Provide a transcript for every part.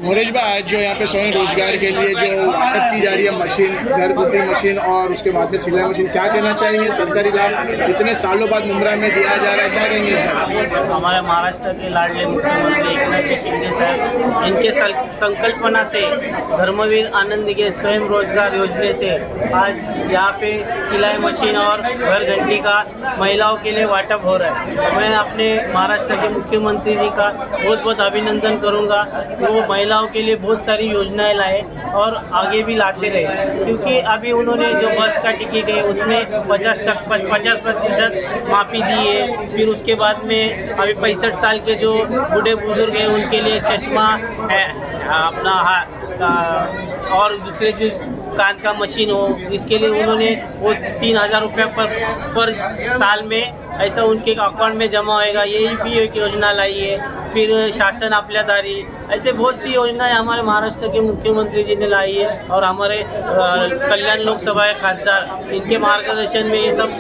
नरेश भाई, आज जो यहाँ पे स्वयं रोजगार के लिए जो की जा रही है मशीन, घरगुती मशीन और उसके बाद में सिलाई मशीन, क्या कहना चाहेंगे? सरकारी लाभ इतने सालों बाद मुंब्रा में दिया जा रहा है, क्या कहेंगे इसमें? हमारे महाराष्ट्र के लाडले मुख्यमंत्री एकनाथ शिंदे साहब, इनके संकल्पना से धर्मवीर आनंद के स्वयं रोजगार योजना से आज यहाँ पे सिलाई मशीन और घर घंटी का महिलाओं के लिए वाटप हो रहा है। मैं अपने महाराष्ट्र के मुख्यमंत्री जी का बहुत बहुत अभिनंदन करूँगा। वो महिलाओं के लिए बहुत सारी योजनाएं लाए और आगे भी लाते रहे, क्योंकि अभी उन्होंने जो बस का टिकट है उसमें 50% माफ़ी दी है। फिर उसके बाद में अभी 65 साल के जो बूढ़े बुजुर्ग हैं उनके लिए चश्मा है अपना और दूसरे जो कान का मशीन हो, इसके लिए उन्होंने वो 3000 रुपये पर साल में ऐसा उनके अकाउंट में जमा होएगा, यही भी एक योजना लाई है। फिर शासन आपल्या दारी, ऐसे बहुत सी योजनाएं हमारे महाराष्ट्र के मुख्यमंत्री जी ने लाई है और हमारे कल्याण लोकसभा के खासदार, इनके मार्गदर्शन में ये सब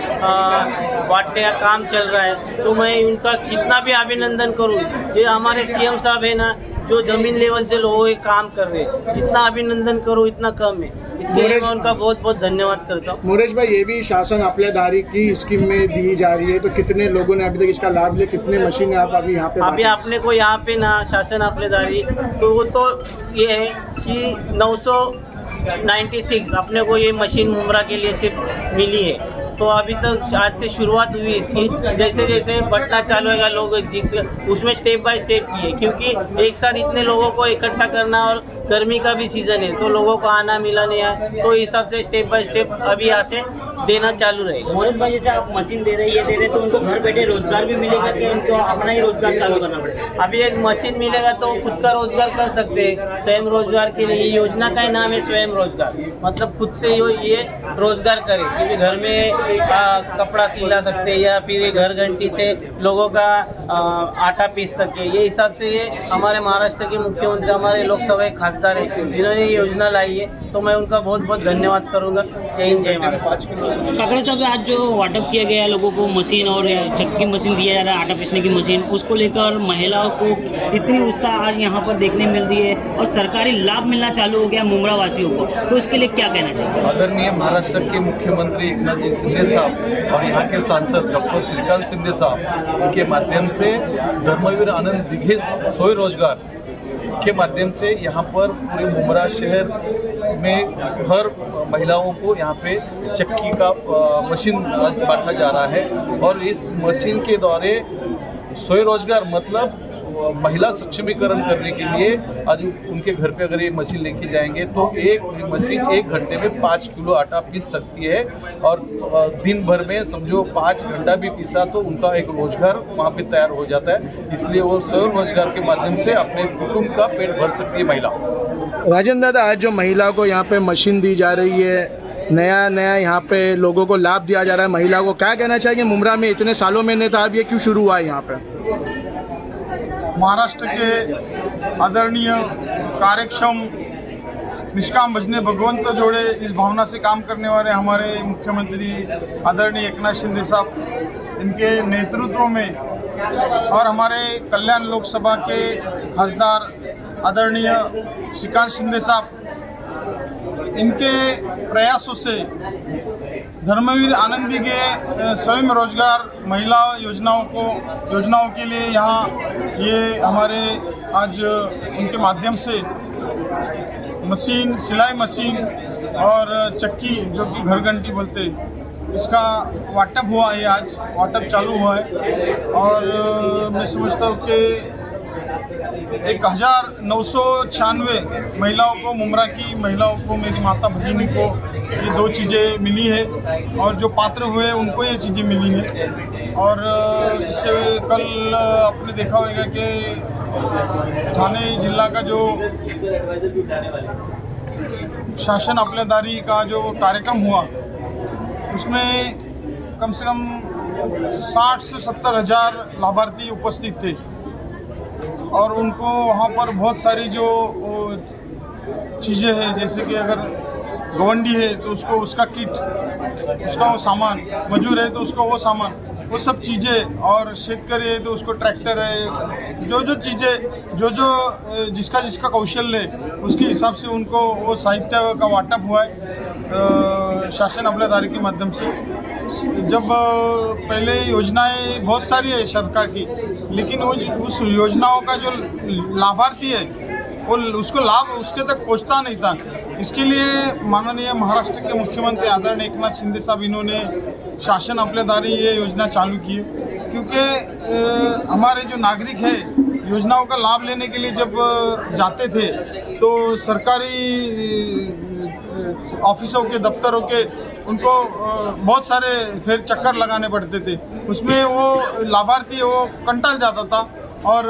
बांटने का काम चल रहा है। तो मैं उनका कितना भी अभिनंदन करूँ, ये हमारे सीएम साहब है ना, जो जमीन लेवल से लोगों के काम कर रहे हैं, जितना अभिनंदन करो इतना कम है। इसके लिए मैं उनका बहुत बहुत धन्यवाद करता हूँ। नरेश भाई, ये भी शासन आपल्यादारी की स्कीम में दी जा रही है, तो कितने लोगों ने अभी तक इसका लाभ लिया? कितने मशीनें आप अभी यहाँ पे अभी आपने को यहाँ पे ना शासन आपल्यादारी, तो वो तो ये है कि 996 अपने को ये मशीन मुंब्रा के लिए सिर्फ मिली है। तो अभी तक आज से शुरुआत हुई इसकी, जैसे जैसे बढ़ना चालू होगा लोग उसमें स्टेप बाय स्टेप किए, क्योंकि एक साथ इतने लोगों को इकट्ठा करना और गर्मी का भी सीज़न है तो लोगों को आना मिला नहीं है, तो इस हिसाब से स्टेप बाय स्टेप अभी यहाँ से देना चालू रहेगा। मोहित भाई, जैसे आप मशीन दे रहे ये दे रहे, तो उनको घर बैठे रोजगार भी मिलेगा कि उनको अपना ही रोजगार चालू करना पड़ेगा? अभी एक मशीन मिलेगा तो खुद का रोजगार कर सकते हैं। स्वयं रोजगार के लिए ये योजना का ही नाम है स्वयं रोजगार, मतलब खुद से ये रोजगार करे, क्योंकि घर में कपड़ा सिला सकते हैं या फिर घर घंटी से लोगों का आटा पीस सके। ये हिसाब से ये हमारे महाराष्ट्र के मुख्यमंत्री, हमारे लोकसभा के खासदार है जिन्होंने ये योजना लाई है, तो मैं उनका बहुत बहुत धन्यवाद करूँगा। जय हिंद, जय महाराष्ट्र। काकड़े साहब, आज जो वाटप किया गया लोगों को मशीन और चक्की मशीन दिया जा रहा है, आटा पीसने की मशीन, उसको लेकर महिलाओं को इतनी उत्साह आज यहाँ पर देखने मिल रही है और सरकारी लाभ मिलना चालू हो गया मुंब्रा वासियों को, तो इसके लिए क्या कहना चाहिए? आदरणीय महाराष्ट्र के मुख्यमंत्री एकनाथ जी शिंदे साहब और यहाँ के सांसद डॉक्टर श्रीकांत शिंदे साहब, उनके माध्यम से धर्मवीर आनंद दिघे स्वयं रोजगार के माध्यम से यहाँ पर पूरे मुंब्रा शहर में हर महिलाओं को यहाँ पे चक्की का मशीन आज बांटा जा रहा है। और इस मशीन के द्वारा स्वयं रोजगार मतलब महिला सक्षमीकरण करने के लिए आज उनके घर पे अगर ये मशीन लेके जाएंगे तो एक मशीन 1 घंटे में 5 किलो आटा पीस सकती है और दिन भर में समझो 5 घंटा भी पीसा तो उनका एक रोजगार वहाँ पे तैयार हो जाता है। इसलिए वो स्वयं रोजगार के माध्यम से अपने कुटुंब का पेट भर सकती है महिला। राजेंद्र दादा, आज जो महिलाओं को यहाँ पे मशीन दी जा रही है, नया यहाँ पे लोगों को लाभ दिया जा रहा है, महिलाओं को क्या कहना चाहिए? मुंब्रा में इतने सालों में नहीं था, अब ये क्यों शुरू हुआ है यहाँ पे? महाराष्ट्र के आदरणीय कार्यक्षम निष्काम भजने भगवंत जोड़े इस भावना से काम करने वाले हमारे मुख्यमंत्री आदरणीय एकनाथ शिंदे साहब, इनके नेतृत्व में और हमारे कल्याण लोकसभा के खासदार आदरणीय श्रीकांत शिंदे साहब, इनके प्रयासों से धर्मवीर आनंदी के स्वयं रोजगार महिला योजनाओं के लिए यहाँ ये हमारे आज उनके माध्यम से मशीन, सिलाई मशीन और चक्की जो कि घर घंटी बोलते, इसका वाटप हुआ है। आज वाटप चालू हुआ है और मैं समझता हूँ कि 1996 महिलाओं को, मुंब्रा की महिलाओं को, मेरी माता भगिनी को ये 2 चीज़ें मिली है और जो पात्र हुए उनको ये चीज़ें मिली है। और इससे कल आपने देखा होगा कि ठाणे जिला का जो शासन आपल्यादारी का जो कार्यक्रम हुआ उसमें कम से कम 60 से 70 हज़ार लाभार्थी उपस्थित थे और उनको वहाँ पर बहुत सारी जो चीज़ें हैं, जैसे कि अगर गवंडी है तो उसको उसका किट, उसका वो सामान, मजूर है तो उसका वो सामान, वो सब चीज़ें, और शेतकरी है तो उसको ट्रैक्टर है, जो चीज़ें जो जिसका कौशल्य है उसके हिसाब से उनको वो साहित्य का वाटप हुआ है शासन अपलेदारी के माध्यम से। जब पहले योजनाएं बहुत सारी है सरकार की, लेकिन उस योजनाओं का जो लाभार्थी है वो उसको लाभ उसके तक पहुंचता नहीं था। इसके लिए माननीय महाराष्ट्र के मुख्यमंत्री आदरणीय एकनाथ शिंदे साहब इन्होंने शासन अपलेदारी ये योजना चालू की है, क्योंकि हमारे जो नागरिक है योजनाओं का लाभ लेने के लिए जब जाते थे तो सरकारी ऑफिसों के दफ्तरों के उनको बहुत सारे फिर चक्कर लगाने पड़ते थे, उसमें वो लाभार्थी वो कंटाल जाता था और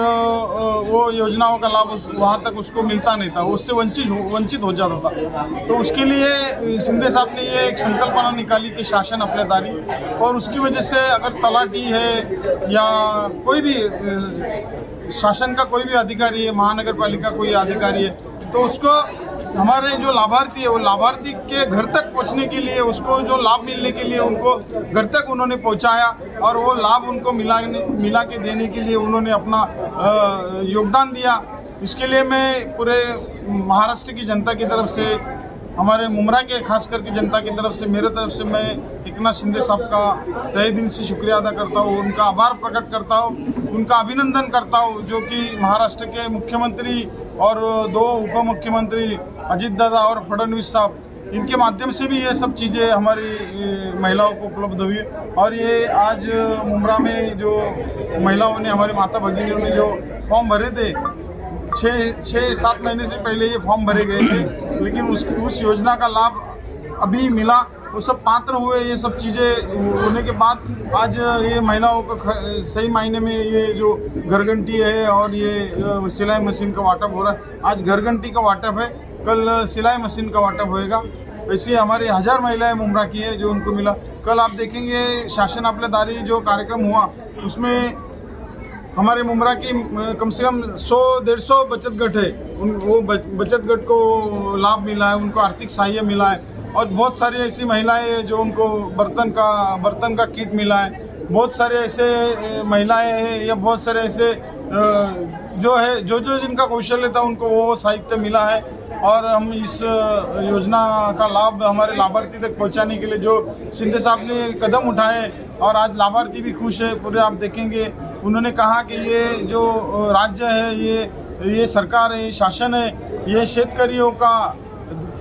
वो योजनाओं का लाभ वहाँ तक उसको मिलता नहीं था, उससे वंचित हो जाता था। तो उसके लिए शिंदे साहब ने ये एक संकल्पना निकाली कि शासन अपलेदारी, और उसकी वजह से अगर तलाटी है या कोई भी शासन का कोई भी अधिकारी है, महानगर पालिका कोई अधिकारी है, तो उसको हमारे जो लाभार्थी है वो लाभार्थी के घर तक पहुंचने के लिए, उसको जो लाभ मिलने के लिए उनको घर तक उन्होंने पहुंचाया और वो लाभ उनको मिला के देने के लिए उन्होंने अपना योगदान दिया। इसके लिए मैं पूरे महाराष्ट्र की जनता की तरफ से, हमारे मुमरा के खास करके जनता की तरफ से, मेरे तरफ से मैं एकनाथ शिंदे साहब का तहे दिल से शुक्रिया अदा करता हूँ, उनका आभार प्रकट करता हूँ, उनका अभिनंदन करता हूँ, जो कि महाराष्ट्र के मुख्यमंत्री और 2 उप मुख्यमंत्री अजित दादा और फडणवीस साहब, इनके माध्यम से भी ये सब चीज़ें हमारी महिलाओं को उपलब्ध हुई है। और ये आज मुमरा में जो महिलाओं ने, हमारी माता भगिनियों ने जो फॉर्म भरे थे, 6-7 महीने से पहले ये फॉर्म भरे गए थे, लेकिन उस योजना का लाभ अभी मिला, वो सब पात्र हुए। ये सब चीज़ें होने के बाद आज ये महिलाओं को सही मायने में ये जो घरघंटी है और ये सिलाई मशीन का वाटप हो रहा है। आज घरघंटी का वाटप है, कल सिलाई मशीन का वाटप होएगा। ऐसे हमारी 1000 महिलाएं मुमरा की है जो उनको मिला। कल आप देखेंगे शासन अपलेदारी जो कार्यक्रम हुआ उसमें हमारे मुमरा की कम से कम 100-150 बचत गट है, वो बचत गट को लाभ मिला है, उनको आर्थिक सहाय्य मिला है। और बहुत सारी ऐसी महिलाएं हैं जो उनको बर्तन का किट मिला है। बहुत सारे ऐसे महिलाएं हैं या बहुत सारे ऐसे जो है जो जिनका कौशल्य था उनको वो साहित्य मिला है। और हम इस योजना का लाभ हमारे लाभार्थी तक पहुंचाने के लिए जो शिंदे साहब ने कदम उठाए और आज लाभार्थी भी खुश है पूरे। आप देखेंगे उन्होंने कहा कि ये जो राज्य है, ये सरकार है, शासन है, ये शेतकरियों का,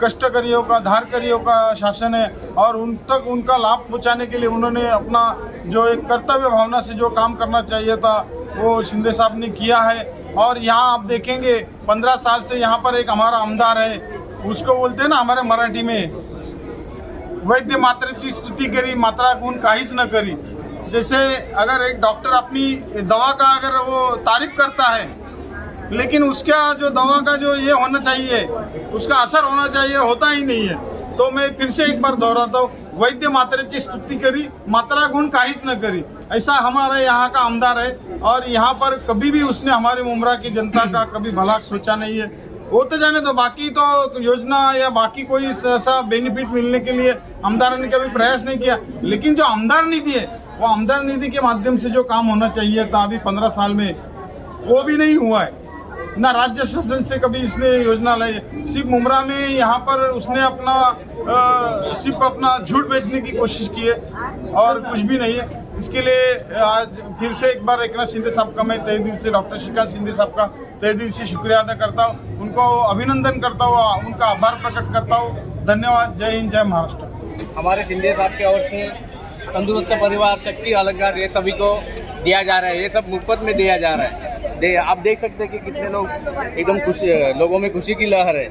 कष्टकरियों का, धारकरियों का शासन है और उन तक उनका लाभ पहुंचाने के लिए उन्होंने अपना जो एक कर्तव्य भावना से जो काम करना चाहिए था वो शिंदे साहब ने किया है। और यहाँ आप देखेंगे 15 साल से यहाँ पर एक हमारा आमदार है, उसको बोलते हैं ना हमारे मराठी में, वैद्य मात्रेची स्तुति करी मात्रा गुण काहीच न करी। जैसे अगर एक डॉक्टर अपनी दवा का अगर वो तारीफ करता है, लेकिन उसका जो दवा का जो ये होना चाहिए, उसका असर होना चाहिए, होता ही नहीं है। तो मैं फिर से एक बार दोहराता हूँ, वैद्य मात्रेची स्तुति करी मात्रा गुण काहीच न करी। ऐसा हमारे यहाँ का आमदार है और यहाँ पर कभी भी उसने हमारे मुमरा की जनता का कभी भला सोचा नहीं है। वो तो जाने दो, बाकी तो योजना या बाकी कोई ऐसा बेनिफिट मिलने के लिए आमदार ने कभी प्रयास नहीं किया, लेकिन जो आमदार निधि है वो आमदार निधि के माध्यम से जो काम होना चाहिए था अभी 15 साल में वो भी नहीं हुआ है। ना राज्य शासन से कभी इसने योजना लाई है। सिर्फ मुमरा में यहाँ पर उसने सिर्फ अपना झूठ बेचने की कोशिश की है और कुछ भी नहीं है। इसके लिए आज फिर से एक बार एकनाथ शिंदे साहब का मैं तहे दिल से, डॉक्टर श्रीकांत शिंदे साहब का तहे दिल से शुक्रिया अदा करता हूँ, उनको अभिनंदन करता हूँ, उनका आभार प्रकट करता हूँ। धन्यवाद। जय हिंद, जय महाराष्ट्र। हमारे शिंदे साहब की ओर से तंदुरुस्त परिवार, चक्की, अलंकार ये सभी को दिया जा रहा है। ये सब मुफ्त में दिया जा रहा है। आप देख सकते हैं कि कितने लोग एकदम खुशी, लोगों में खुशी की लहर है।